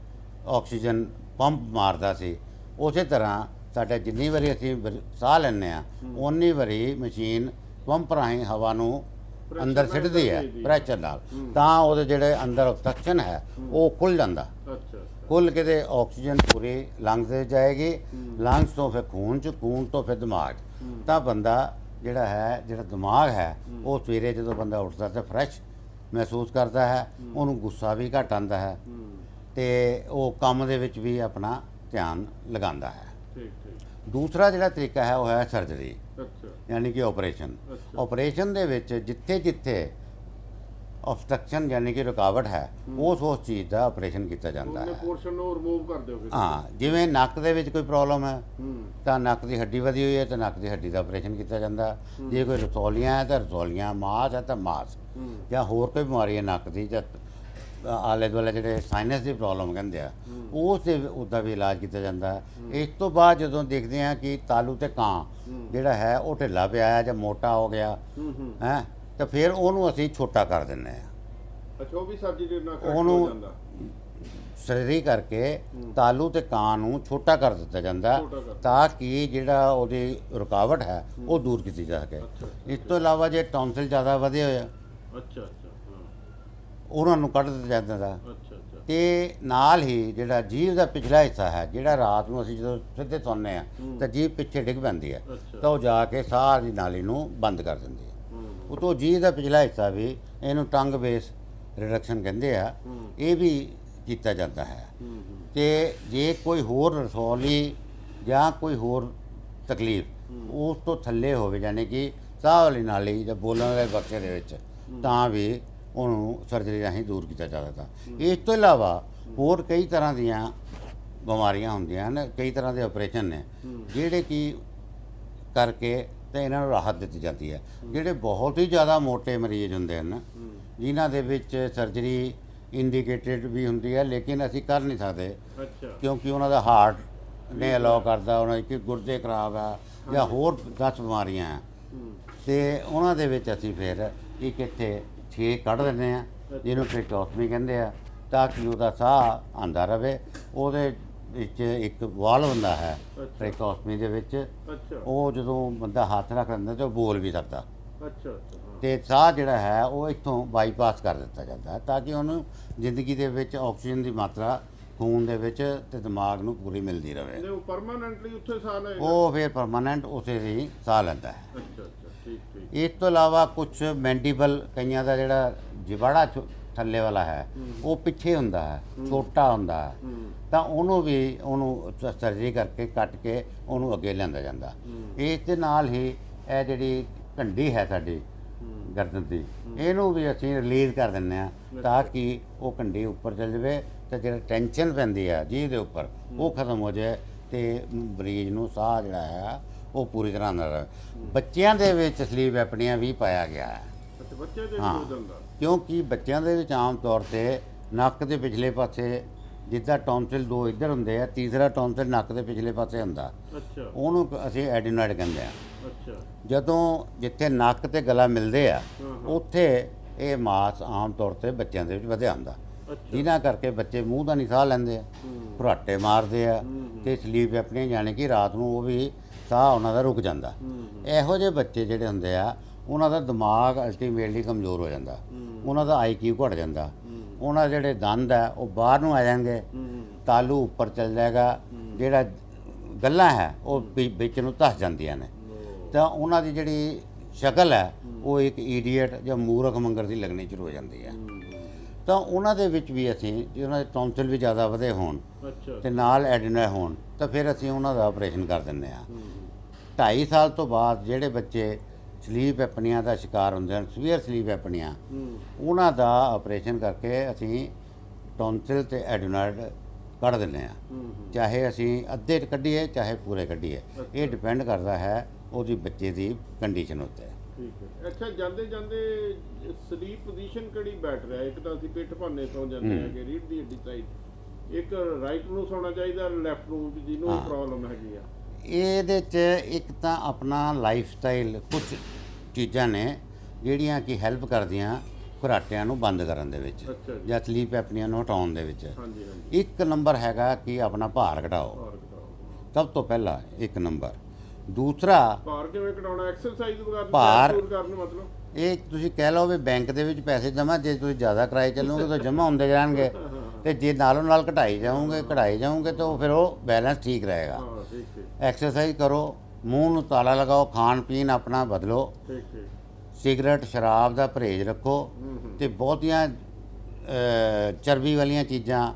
ਆਕਸੀਜਨ ਪੰਪ ਮਾਰਦਾ ਸੀ, ਉਸੇ ਤਰ੍ਹਾਂ ਸਾਡੇ ਜਿੰਨੀ ਵਾਰੀ ਅਸੀਂ ਸਾਹ ਲੈਂਦੇ ਆ ਉਨੀ ਵਾਰੀ ਮਸ਼ੀਨ ਪੰਪ ਰਾਹੀਂ ਹਵਾ ਨੂੰ ਅੰਦਰ ਸਿੱਟਦੀ ਹੈ ਪ੍ਰੈਸ਼ਰ ਨਾਲ, ਤਾਂ ਉਹਦੇ ਜਿਹੜੇ ਅੰਦਰ ਆਬਸਟਰਕਸ਼ਨ ਹੈ ਉਹ ਖੁੱਲ ਜਾਂਦਾ। ਅੱਛਾ ਖੁੱਲ ਕੇ ਤੇ ਆਕਸੀਜਨ ਪੂਰੀ ਲੰਗਸ ਦੇ ਜਾਏਗੀ, ਲੰਗਸ ਤੋਂ ਫਿਰ ਖੂਨ ਚ, ਖੂਨ ਤੋਂ ਫਿਰ ਦਿਮਾਗ, ਤਾਂ ਬੰਦਾ ਜਿਹੜਾ ਦਿਮਾਗ ਹੈ ਉਹ ਸਵੇਰੇ ਜਦੋਂ ਬੰਦਾ ਉੱਠਦਾ ਤਾਂ ਫਰੈਸ਼ ਮਹਿਸੂਸ ਕਰਦਾ ਹੈ, ਉਹਨੂੰ ਗੁੱਸਾ ਵੀ ਘੱਟ ਆਉਂਦਾ ਹੈ ਤੇ ਉਹ ਕੰਮ ਦੇ ਵਿੱਚ ਵੀ ਆਪਣਾ ਧਿਆਨ ਲਗਾਉਂਦਾ ਹੈ। ਠੀਕ ਠੀਕ। ਦੂਸਰਾ ਜਿਹੜਾ ਤਰੀਕਾ ਹੈ ਉਹ ਹੈ ਸਰਜਰੀ, ਅੱਛਾ ਯਾਨੀ ਕਿ ਆਪਰੇਸ਼ਨ। ਅੱਛਾ। ਆਪਰੇਸ਼ਨ ਦੇ ਵਿੱਚ ਜਿੱਥੇ ਜਿੱਥੇ ਆਬਸਟਰਕਸ਼ਨ ਯਾਨੀ ਕਿ ਰੁਕਾਵਟ ਹੈ ਉਸ ਚੀਜ਼ ਦਾ ਆਪਰੇਸ਼ਨ ਕੀਤਾ ਜਾਂਦਾ ਉਹਨੇ ਹੈ। ਪੋਰਸ਼ਨ ਨੂੰ ਰਿਮੂਵ ਕਰ ਦਿਓਗੇ? ਹਾਂ, ਜਿਵੇਂ ਨੱਕ ਦੇ ਵਿੱਚ ਕੋਈ ਪ੍ਰੋਬਲਮ ਹੈ ਹੂੰ ਤਾਂ ਨੱਕ ਦੀ ਹੱਡੀ ਵਧੀ ਹੋਈ ਹੈ ਤਾਂ ਨੱਕ ਦੀ ਹੱਡੀ ਦਾ ਆਪਰੇਸ਼ਨ ਕੀਤਾ ਜਾਂਦਾ। ਜੇ ਕੋਈ ਰਸੌਲੀਆਂ ਹੈ ਤਾਂ ਰਸੌਲੀਆਂ, ਮਾਸ ਹੈ ਤਾਂ ਮਾਸ, ਹੂੰ ਜਾਂ ਹੋਰ ਕੋਈ ਬਿਮਾਰੀ ਹੈ ਨੱਕ ਦੀ ਜਾਂ ਆਲੇ ਦੁਆਲੇ ਜਿਹੜੇ ਸਾਈਨਸ ਦੀ ਪ੍ਰੋਬਲਮ ਕਹਿੰਦੇ ਆ ਉਸ ਦੇ ਉਹਦਾ ਵੀ ਇਲਾਜ ਕੀਤਾ ਜਾਂਦਾ ਹੈ। ਇਸ ਤੋਂ ਬਾਅਦ ਜਦੋਂ ਦੇਖਦੇ ਹਾਂ ਕਿ ਤਾਲੂ ਤੇ ਕਾਂ ਜਿਹੜਾ ਹੈ ਉਹ ਢਿੱਲਾ ਪਿਆ ਹੈ ਜਾਂ ਮੋਟਾ ਹੋ ਗਿਆ ਹੂੰ ਹੂੰ। ਹੈ ਤਾਂ ਫਿਰ ਉਹਨੂੰ ਅਸੀਂ ਛੋਟਾ ਕਰ ਦਿੰਦੇ ਹਾਂ। ਅੱਛਾ ਉਹ ਵੀ ਸਰਜਰੀ ਨਾਲ correct ਹੋ ਉਹਨੂੰ ਜਾਂਦਾ? ਸਰਜਰੀ ਕਰਕੇ ਤਾਲੂ ਤੇ ਕਾਂ ਨੂੰ ਛੋਟਾ ਕਰ ਦਿੱਤਾ ਜਾਂਦਾ ਛੋਟਾ ਕਰ। ਤਾਂ ਕਿ ਜਿਹੜਾ ਉਹਦੀ ਰੁਕਾਵਟ ਹੈ ਉਹ ਦੂਰ ਕੀਤੀ ਜਾ ਸਕੇ। ਅੱਛਾ ਇਸ ਤੋਂ ਇਲਾਵਾ ਜੇ ਟੌਨਸਿਲ ਜ਼ਿਆਦਾ ਵਧੇ ਹੋਏ ਆ ਅੱਛਾ ਅੱਛਾ ਹਾਂ ਉਹਨਾਂ ਨੂੰ ਕੱਢ ਦਿੱਤਾ ਜਾਂਦਾ ਅੱਛਾ ਅੱਛਾ ਤੇ ਨਾਲ ਹੀ ਜਿਹੜਾ ਜੀਭ ਦਾ ਪਿਛਲਾ ਹਿੱਸਾ ਹੈ, ਜਿਹੜਾ ਰਾਤ ਨੂੰ ਅਸੀਂ ਜਦੋਂ ਸਿੱਧੇ ਸੌਂਦੇ ਆ ਤਾਂ ਜੀਭ ਪਿੱਛੇ ਡਿੱਗ ਪੈਂਦੀ ਹੈ, ਅੱਛਾ। ਤਾਂ ਉਹ ਜਾ ਕੇ ਸਾਹ ਦੀ ਨਾਲੀ ਨੂੰ ਬੰਦ ਕਰ ਦਿੰਦੀ ਹੈ। ਹੂੰ ਉਤੋਂ ਜੀਭ ਦਾ ਪਿਛਲਾ ਹਿੱਸਾ ਵੀ, ਇਹਨੂੰ ਟੰਗ ਬੇਸ ਰਿਡਕਸ਼ਨ ਕਹਿੰਦੇ ਆ, ਇਹ ਵੀ ਕੀਤਾ ਜਾਂਦਾ ਹੈ। ਹੂੰ ਤੇ ਜੇ ਕੋਈ ਹੋਰ ਰਸੌਲੀ ਜਾਂ ਕੋਈ ਹੋਰ ਤਕਲੀਫ ਉਸ ਤੋਂ ਥੱਲੇ ਹੋਵੇ, ਯਾਨੀ ਕਿ ਸਾਹ ਵਾਲੀ ਨਾਲੀ ਜਾਂ ਬੋਲਣ ਵਾਲੇ ਬਕਸੇ ਦੇ ਵਿੱਚ, ਤਾਂ ਵੀ ਉਹਨੂੰ ਸਰਜਰੀ ਰਾਹੀਂ ਦੂਰ ਕੀਤਾ ਜਾ ਸਕਦਾ। ਇਸ ਤੋਂ ਇਲਾਵਾ ਹੋਰ ਕਈ ਤਰ੍ਹਾਂ ਦੀਆਂ ਬਿਮਾਰੀਆਂ ਹੁੰਦੀਆਂ ਹਨ, ਕਈ ਤਰ੍ਹਾਂ ਦੇ ਆਪਰੇਸ਼ਨ ਨੇ ਜਿਹੜੇ ਕਿ ਕਰਕੇ ਤੇ ਇਹਨਾਂ ਨੂੰ ਰਾਹਤ ਦਿੱਤੀ ਜਾਂਦੀ ਹੈ। ਜਿਹੜੇ ਬਹੁਤ ਹੀ ਜ਼ਿਆਦਾ ਮੋਟੇ ਮਰੀਜ਼ ਹੁੰਦੇ ਹਨ ਜਿਨ੍ਹਾਂ ਦੇ ਵਿੱਚ ਸਰਜਰੀ ਇੰਡੀਕੇਟਡ ਵੀ ਹੁੰਦੀ ਹੈ ਲੇਕਿਨ ਅਸੀਂ ਕਰ ਨਹੀਂ ਸਕਦੇ ਕਿਉਂਕਿ ਉਹਨਾਂ ਦਾ ਹਾਰਟ ਨੇ ਅਲਾਉ ਕਰਦਾ, ਉਹਨਾਂ ਦੇ ਗੁਰਦੇ ਖਰਾਬ ਆ ਜਾਂ ਹੋਰ 10 ਬਿਮਾਰੀਆਂ ਆ, ਤੇ ਉਹਨਾਂ ਦੇ ਵਿੱਚ ਅਸੀਂ ਫਿਰ ਇੱਕ ਇੱਥੇ ਛੇਕ ਕੱਢ ਦਿੰਦੇ ਹਾਂ ਜਿਹਨੂੰ ਟ੍ਰੈਕੋਟੋਮੀ ਕਹਿੰਦੇ ਆ, ਤਾਂ ਕਿ ਉਹਦਾ ਸਾਹ ਆਉਂਦਾ ਰਹੇ। ਉਹਦੇ ਵਿੱਚ ਇੱਕ ਵਾਲਵ ਹੁੰਦਾ ਹੈ ਟ੍ਰੈਕੋਟੋਮੀ ਦੇ ਵਿੱਚ, ਉਹ ਜਦੋਂ ਬੰਦਾ ਹੱਥ ਰੱਖ ਲੈਂਦਾ ਤਾਂ ਉਹ ਬੋਲ ਵੀ ਸਕਦਾ ਤੇ ਸਾਹ ਜਿਹੜਾ ਹੈ ਉਹ ਇੱਥੋਂ ਬਾਈਪਾਸ ਕਰ ਦਿੱਤਾ ਜਾਂਦਾ ਹੈ ਤਾਂ ਕਿ ਉਹਨੂੰ ਜ਼ਿੰਦਗੀ ਦੇ ਵਿੱਚ ਆਕਸੀਜਨ ਦੀ ਮਾਤਰਾ ਖੂਨ ਦੇ ਵਿੱਚ ਤੇ ਦਿਮਾਗ ਨੂੰ ਪੂਰੀ ਮਿਲਦੀ ਰਹੇ। ਉਹ ਪਰਮਾਨੈਂਟਲੀ ਉੱਥੇ ਸਾਹ ਲਏਗਾ, ਉਹ ਫਿਰ ਪਰਮਾਨੈਂਟ ਉਸੇ ਦੀ ਸਾਹ ਲੈਂਦਾ ਹੈ। ਇਸ ਤੋਂ ਇਲਾਵਾ ਕੁਝ ਮੈਂਡੀਬਲ ਕਈਆਂ ਦਾ ਜਿਹੜਾ ਜਿਵਾੜਾ ਥੱਲੇ ਵਾਲਾ ਹੈ ਉਹ ਪਿੱਛੇ ਹੁੰਦਾ ਹੈ, ਛੋਟਾ ਹੁੰਦਾ ਹੈ, ਤਾਂ ਉਹਨੂੰ ਸਰਜਰੀ ਕਰਕੇ ਕੱਟ ਕੇ ਉਹਨੂੰ ਅੱਗੇ ਲਿਆਂਦਾ ਜਾਂਦਾ। ਇਸ ਦੇ ਨਾਲ ਹੀ ਇਹ ਜਿਹੜੀ ਘੰਡੀ ਹੈ ਸਾਡੀ ਗਰਦਨ ਦੀ, ਇਹਨੂੰ ਵੀ ਅਸੀਂ ਰਿਲੀਜ਼ ਕਰ ਦਿੰਦੇ ਹਾਂ ਤਾਂ ਕਿ ਉਹ ਘੰਡੀ ਉੱਪਰ ਚੱਲ ਜਾਵੇ ਤੇ ਜਿਹੜਾ ਟੈਨਸ਼ਨ ਪੈਂਦੀ ਹੈ ਜੀਭ ਦੇ ਉੱਪਰ ਉਹ ਖਤਮ ਹੋ ਜਾਏ ਤੇ ਮਰੀਜ਼ ਨੂੰ ਸਾਹ ਜਿਹੜਾ ਹੈ ਉਹ ਪੂਰੀ ਤਰ੍ਹਾਂ ਨਾਲ ਰਹੇ। ਬੱਚਿਆਂ ਦੇ ਵਿੱਚ ਸਲੀਪ ਐਪਨੀਆ ਵੀ ਪਾਇਆ ਗਿਆ ਹੈ। ਹਾਂ, ਕਿਉਂਕਿ ਬੱਚਿਆਂ ਦੇ ਵਿੱਚ ਆਮ ਤੌਰ ਤੇ ਨੱਕ ਦੇ ਪਿਛਲੇ ਪਾਸੇ ਜਿੱਦਾਂ ਟੌਨਸਿਲ 2 ਇੱਧਰ ਹੁੰਦੇ ਆ, ਤੀਸਰਾ ਟੌਨਸਿਲ ਨੱਕ ਦੇ ਪਿਛਲੇ ਪਾਸੇ ਹੁੰਦਾ, ਉਹਨੂੰ ਅਸੀਂ ਐਡੀਨੋਇਡ ਕਹਿੰਦੇ ਆ। ਜਦੋਂ ਜਿੱਥੇ ਨੱਕ ਤੇ ਗਲਾ ਮਿਲਦੇ ਆ ਉੱਥੇ ਇਹ ਮਾਸ ਆਮ ਤੌਰ ਤੇ ਬੱਚਿਆਂ ਦੇ ਵਿੱਚ ਵਧਿਆ ਹੁੰਦਾ, ਜਿਨ੍ਹਾਂ ਕਰਕੇ ਬੱਚੇ ਮੂੰਹ ਦਾ ਨਹੀਂ ਸਾਹ ਲੈਂਦੇ ਆ, ਘੁਰਾਟੇ ਮਾਰਦੇ ਆ ਤੇ ਸਲੀਪ ਐਪਨੀਆ ਯਾਨੀ ਕਿ ਰਾਤ ਨੂੰ ਉਹ ਵੀ ਸਾਹ ਉਹਨਾਂ ਦਾ ਰੁਕ ਜਾਂਦਾ। ਇਹੋ ਜਿਹੇ ਬੱਚੇ ਜਿਹੜੇ ਹੁੰਦੇ ਆ ਉਹਨਾਂ ਦਾ ਦਿਮਾਗ ਅਲਟੀਮੇਟਲੀ ਕਮਜ਼ੋਰ ਹੋ ਜਾਂਦਾ, ਉਹਨਾਂ ਦਾ IQ ਘਟ ਜਾਂਦਾ, ਉਹਨਾਂ ਦੇ ਜਿਹੜੇ ਦੰਦ ਆ ਉਹ ਬਾਹਰ ਨੂੰ ਆ ਜਾਣਗੇ, ਤਾਲੂ ਉੱਪਰ ਚੱਲ ਜਾਏਗਾ, ਜਿਹੜਾ ਗੱਲਾਂ ਹੈ ਉਹ ਵਿੱਚ ਨੂੰ ਧੱਸ ਜਾਂਦੀਆਂ ਨੇ, ਤਾਂ ਉਹਨਾਂ ਦੀ ਜਿਹੜੀ ਸ਼ਕਲ ਹੈ ਉਹ ਇੱਕ ਈਡੀਅਟ ਜਾਂ ਮੂਰਖ ਮੰਗਰ ਦੀ ਲੱਗਣੀ ਸ਼ੁਰੂ ਹੋ ਜਾਂਦੀ ਹੈ। ਤਾਂ ਉਹਨਾਂ ਦੇ ਵਿੱਚ ਵੀ ਅਸੀਂ ਜੇ ਉਹਨਾਂ ਦੇ ਟੌਨਸਿਲ ਵੀ ਜ਼ਿਆਦਾ ਵਧੇ ਹੋਣ ਤੇ ਨਾਲ ਐਡੀਨੋਇਡ ਹੋਣ ਤਾਂ ਫਿਰ ਅਸੀਂ ਉਹਨਾਂ ਦਾ ਆਪਰੇਸ਼ਨ ਕਰ ਦਿੰਦੇ ਹਾਂ। 2.5 ਸਾਲ ਤੋਂ ਬਾਅਦ ਜਿਹੜੇ ਬੱਚੇ ਸਲੀਪ ਐਪਨੀਆ ਦਾ ਸ਼ਿਕਾਰ ਹੁੰਦੇ ਹਨ, ਸੀਵੀਅਰ ਸਲੀਪ ਐਪਨੀਆ, ਉਹਨਾਂ ਦਾ ਆਪਰੇਸ਼ਨ ਕਰਕੇ ਅਸੀਂ ਟੌਨਸਿਲ ਤੇ ਐਡੀਨੋਇਡ ਕੱਢ ਦਿੰਦੇ ਹਾਂ, ਚਾਹੇ ਅਸੀਂ ਅੱਧੇ ਕੱਢੀਏ ਚਾਹੇ ਪੂਰੇ ਕੱਢੀਏ, ਇਹ ਡਿਪੈਂਡ ਕਰਦਾ ਹੈ ਉਹਦੀ ਬੱਚੇ ਦੀ ਕੰਡੀਸ਼ਨ ਉੱਤੇ। ਠੀਕ ਹੈ। ਅੱਛਾ, ਜਾਂਦੇ ਜਾਂਦੇ ਸਲੀਪ ਪੋਜੀਸ਼ਨ ਕਿਹੜੀ ਬੈਠ ਰਿਹਾ? ਇੱਕ ਤਾਂ ਅਸੀਂ ਪਿੱਠ ਭਾਨੇ ਸੌ ਜਾਂਦੇ ਹੈਗੇ ਰੀੜ੍ਹ ਦੀ ਹੱਡੀ ਸਾਈਡ, ਇੱਕ ਰਾਈਟ ਨੂੰ ਸੌਣਾ ਚਾਹੀਦਾ, ਲੈਫਟ ਨੂੰ, ਜਿਹਨੂੰ ਪ੍ਰੋਬਲਮ ਹੈਗੀ ਆ। ਇਹਦੇ 'ਚ ਇੱਕ ਤਾਂ ਆਪਣਾ ਲਾਈਫ ਸਟਾਈਲ, ਕੁਝ ਚੀਜ਼ਾਂ ਨੇ ਜਿਹੜੀਆਂ ਕਿ ਹੈਲਪ ਕਰਦੀਆਂ ਘੁਰਾਟਿਆਂ ਨੂੰ ਬੰਦ ਕਰਨ ਦੇ ਵਿੱਚ ਜਾਂ ਸਲੀਪ ਐਪਨੀਆ ਨੂੰ ਹਟਾਉਣ ਦੇ ਵਿੱਚ। ਇੱਕ ਨੰਬਰ ਹੈਗਾ ਕਿ ਆਪਣਾ ਭਾਰ ਘਟਾਓ, ਸਭ ਤੋਂ ਪਹਿਲਾਂ ਇੱਕ ਨੰਬਰ। ਦੂਸਰਾ, ਭਾਰ ਕਿਵੇਂ ਘਟਾਉਣਾ? ਐਕਸਰਸਾਈਜ਼ ਵਗੈਰਾ ਭਾਰ ਕਰਨ ਮਤਲਬ ਇਹ ਤੁਸੀਂ ਕਹਿ ਲਓ ਵੀ ਬੈਂਕ ਦੇ ਵਿੱਚ ਪੈਸੇ ਜਮ੍ਹਾਂ, ਜੇ ਤੁਸੀਂ ਜ਼ਿਆਦਾ ਕਰਾਏ ਚੱਲੋਗੇ ਤਾਂ ਜਮ੍ਹਾਂ ਹੁੰਦੇ ਜਾਣਗੇ, ਤੇ ਜੇ ਨਾਲੋਂ ਨਾਲ ਕਢਾਈ ਜਾਓਗੇ ਤਾਂ ਫਿਰ ਉਹ ਬੈਲੈਂਸ ਠੀਕ ਰਹੇਗਾ। ਐਕਸਰਸਾਈਜ਼ ਕਰੋ, ਮੂੰਹ ਨੂੰ ਤਾਲਾ ਲਗਾਓ, ਖਾਣ ਪੀਣ ਆਪਣਾ ਬਦਲੋ, ਸਿਗਰਟ ਸ਼ਰਾਬ ਦਾ ਪਰਹੇਜ਼ ਰੱਖੋ, ਤੇ ਬਹੁਤੀਆਂ ਚਰਬੀ ਵਾਲੀਆਂ ਚੀਜ਼ਾਂ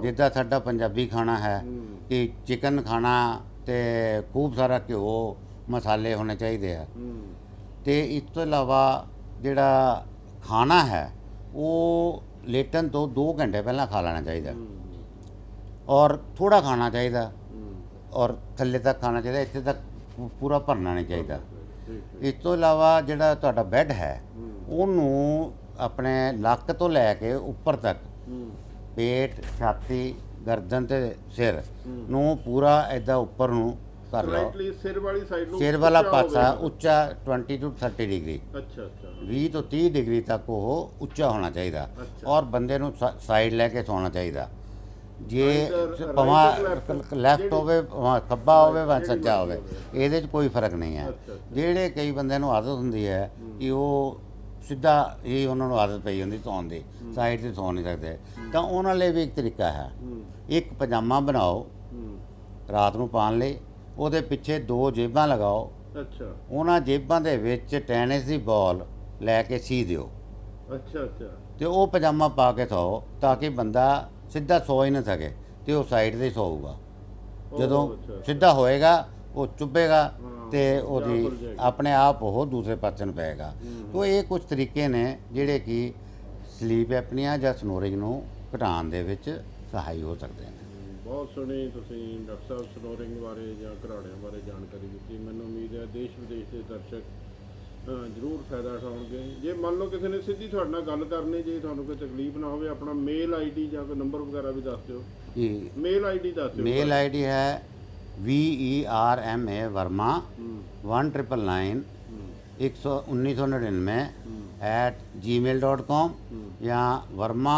ਜਿੱਦਾਂ ਸਾਡਾ ਪੰਜਾਬੀ ਖਾਣਾ ਹੈ ਕਿ ਚਿਕਨ ਖਾਣਾ ਤੇ ਖੂਬ ਸਾਰਾ ਘਿਓ ਮਸਾਲੇ ਹੋਣੇ ਚਾਹੀਦੇ ਆ, ਤੇ ਇਸ ਤੋਂ ਇਲਾਵਾ ਜਿਹੜਾ ਖਾਣਾ ਹੈ ਉਹ ਲੇਟਣ ਤੋਂ 2 ਘੰਟੇ ਪਹਿਲਾਂ ਖਾ ਲੈਣਾ ਚਾਹੀਦਾ, ਔਰ ਥੋੜਾ ਖਾਣਾ ਚਾਹੀਦਾ, ਔਰ ਥੱਲੇ ਤੱਕ ਖਾਣਾ ਚਾਹੀਦਾ, ਇੱਥੇ ਤੱਕ ਪੂਰਾ ਭਰਨਾ ਨਹੀਂ ਚਾਹੀਦਾ। ਇਸ ਤੋਂ ਇਲਾਵਾ ਜਿਹੜਾ ਤੁਹਾਡਾ ਬੈੱਡ ਹੈ ਉਹਨੂੰ ਆਪਣੇ ਲੱਕ ਤੋਂ ਲੈ ਕੇ ਉੱਪਰ ਤੱਕ, ਪੇਟ, ਛਾਤੀ, ਗਰਦਨ ਤੇ ਸਿਰ ਨੂੰ ਪੂਰਾ ਇੱਦਾਂ ਉੱਪਰ ਨੂੰ ਕਰ ਲਓ। ਸਿਰ ਵਾਲੀ ਸਾਈਡ ਨੂੰ, ਸਿਰ ਵਾਲਾ ਪਾਸਾ ਉੱਚਾ 20 ਤੋਂ 30 ਡਿਗਰੀ, 20 ਤੋਂ 30 ਡਿਗਰੀ ਤੱਕ ਉਹ ਉੱਚਾ ਹੋਣਾ ਚਾਹੀਦਾ, ਔਰ ਬੰਦੇ ਨੂੰ ਸਾਈਡ ਲੈ ਕੇ ਸੌਣਾ ਚਾਹੀਦਾ। ਜੇ ਭਾਵੇਂ ਲੈਫਟ ਹੋਵੇ, ਖੱਬਾ ਹੋਵੇ, ਭਾਵੇਂ ਸੱਜਾ ਹੋਵੇ, ਇਹਦੇ 'ਚ ਕੋਈ ਫਰਕ ਨਹੀਂ ਹੈ। ਜਿਹੜੇ ਕਈ ਬੰਦਿਆਂ ਨੂੰ ਆਦਤ ਹੁੰਦੀ ਹੈ ਕਿ ਉਹ ਸਿੱਧਾ ਹੀ, ਉਹਨਾਂ ਨੂੰ ਆਦਤ ਪਈ ਹੁੰਦੀ ਸੌਣ ਦੀ, ਸਾਈਡ 'ਤੇ ਸੌ ਨਹੀਂ ਸਕਦੇ, ਤਾਂ ਉਹਨਾਂ ਲਈ ਵੀ ਇੱਕ ਤਰੀਕਾ ਹੈ। ਇੱਕ ਪਜਾਮਾ ਬਣਾਓ ਰਾਤ ਨੂੰ ਪਾਉਣ ਲਈ, ਉਹਦੇ ਪਿੱਛੇ 2 ਜੇਬਾਂ ਲਗਾਓ, ਉਹਨਾਂ ਜੇਬਾਂ ਦੇ ਵਿੱਚ ਟੈਨਿਸ ਦੀ ਬਾਲ ਲੈ ਕੇ ਸੀ ਦਿਓ, ਤੇ ਉਹ ਪਜਾਮਾ ਪਾ ਕੇ ਸੌਓ ਤਾਂ ਕਿ ਬੰਦਾ ਸਿੱਧਾ ਸੌ ਹੀ ਨਾ ਸਕੇ ਤੇ ਉਹ ਸਾਈਡ 'ਤੇ ਸੌਊਗਾ। ਜਦੋਂ ਸਿੱਧਾ ਹੋਏਗਾ ਉਹ ਚੁੱਭੇਗਾ ਤੇ ਉਹਦੀ ਆਪਣੇ ਆਪ ਉਹ ਦੂਸਰੇ ਪਾਸੇ ਨੂੰ ਪਏਗਾ। ਤੋ ਇਹ ਕੁਝ ਤਰੀਕੇ ਨੇ ਜਿਹੜੇ ਕਿ ਸਲੀਪ ਐਪਨੀਆ ਜਾਂ ਸਨੋਰਿੰਗ ਨੂੰ ਘਟਾਉਣ ਦੇ ਵਿੱਚ ਸਹਾਈ ਹੋ ਸਕਦੇ ਨੇ। ਬਹੁਤ ਸੋਹਣੀ ਤੁਸੀਂ ਡਾਕਟਰ ਸਾਹਿਬ ਸਨੋਰਿੰਗ ਬਾਰੇ ਜਾਂ ਘਰਾੜਿਆਂ ਬਾਰੇ ਜਾਣਕਾਰੀ ਦਿੱਤੀ। ਮੈਨੂੰ ਉਮੀਦ ਹੈ ਦੇਸ਼ ਵਿਦੇਸ਼ ਦੇ ਦਰਸ਼ਕ ਜ਼ਰੂਰ ਫਾਇਦਾ ਉਠਾਉਣਗੇ। ਜੇ ਮੰਨ ਲਓ ਕਿਸੇ ਨੇ ਸਿੱਧੀ ਤੁਹਾਡੇ ਨਾਲ ਗੱਲ ਕਰਨੀ, ਜੇ ਤੁਹਾਨੂੰ ਕੋਈ ਤਕਲੀਫ ਨਾ ਹੋਵੇ, ਆਪਣਾ ਮੇਲ ਆਈਡੀ ਜਾਂ ਕੋਈ ਨੰਬਰ ਵਗੈਰਾ ਵੀ ਦੱਸ ਦਿਓ। ਜੀ, ਮੇਲ ਆਈਡੀ ਦੱਸ ਦਿਓ। ਮੇਲ ਆਈਡੀ ਹੈ VERMA वर्मा 1999 या वर्मा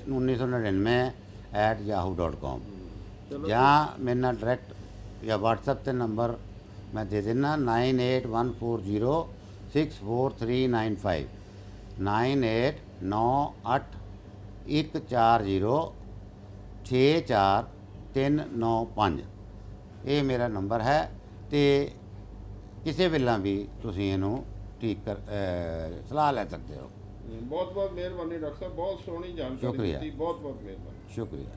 1999 ਜਾਂ ਮੇਰੇ ਨਾਲ ਡਾਇਰੈਕਟ ਜਾਂ WhatsApp ਤੇ ਨੰਬਰ ਮੈਂ ਦੇ ਦੇਣਾ 9814064395 989814064395। ਇਹ ਮੇਰਾ ਨੰਬਰ ਹੈ ਤੇ ਕਿਸੇ ਵੇਲੇ ਵੀ ਤੁਸੀਂ ਇਹਨੂੰ ਠੀਕ ਕਰ ਸਲਾਹ ਲੈ ਸਕਦੇ ਹੋ। ਬਹੁਤ ਬਹੁਤ ਮਿਹਰਬਾਨੀ ਡਾਕਟਰ ਸਾਹਿਬ, ਬਹੁਤ ਸੋਹਣੀ ਜਾਣਕਾਰੀ ਦਿੱਤੀ। ਬਹੁਤ ਬਹੁਤ ਮਿਹਰਬਾਨੀ। ਸ਼ੁਕਰੀਆ।